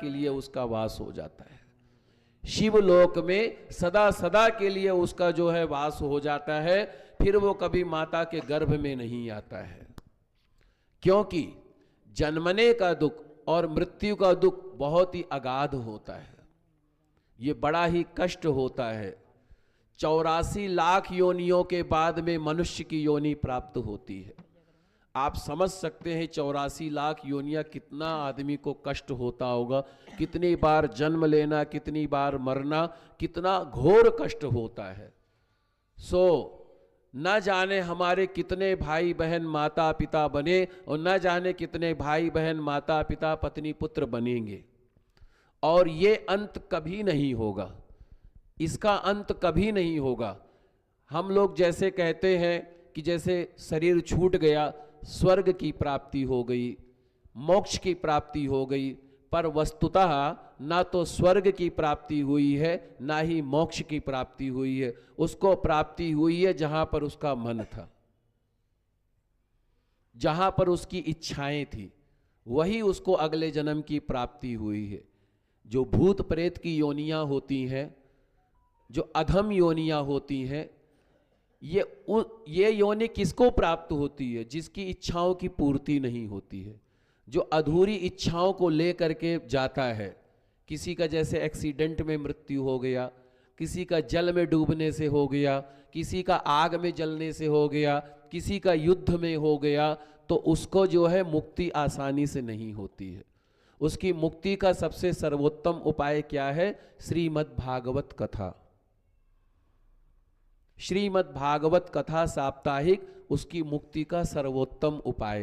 के लिए उसका वास हो जाता है। शिवलोक में सदा सदा के लिए उसका जो है वास हो जाता है, फिर वो कभी माता के गर्भ में नहीं आता है। क्योंकि जन्मने का दुख और मृत्यु का दुख बहुत ही अगाध होता है, ये बड़ा ही कष्ट होता है। 84 लाख योनियों के बाद में मनुष्य की योनि प्राप्त होती है। आप समझ सकते हैं 84 लाख योनियां कितना आदमी को कष्ट होता होगा, कितनी बार जन्म लेना, कितनी बार मरना, कितना घोर कष्ट होता है। न जाने हमारे कितने भाई बहन माता पिता बने और न जाने कितने भाई बहन माता पिता पत्नी पुत्र बनेंगे, और ये अंत कभी नहीं होगा, इसका अंत कभी नहीं होगा। हम लोग जैसे कहते हैं कि जैसे शरीर छूट गया, स्वर्ग की प्राप्ति हो गई, मोक्ष की प्राप्ति हो गई, पर वस्तुतः ना तो स्वर्ग की प्राप्ति हुई है, ना ही मोक्ष की प्राप्ति हुई है। उसको प्राप्ति हुई है जहां पर उसका मन था, जहां पर उसकी इच्छाएं थी, वही उसको अगले जन्म की प्राप्ति हुई है। जो भूत प्रेत की योनियां होती हैं, जो अधम योनियां होती हैं, ये योनि किसको प्राप्त होती है? जिसकी इच्छाओं की पूर्ति नहीं होती है, जो अधूरी इच्छाओं को लेकर के जाता है। किसी का जैसे एक्सीडेंट में मृत्यु हो गया, किसी का जल में डूबने से हो गया, किसी का आग में जलने से हो गया, किसी का युद्ध में हो गया, तो उसको जो है मुक्ति आसानी से नहीं होती है। उसकी मुक्ति का सबसे सर्वोत्तम उपाय क्या है? श्रीमद् भागवत कथा। श्रीमद् भागवत कथा साप्ताहिक उसकी मुक्ति का सर्वोत्तम उपाय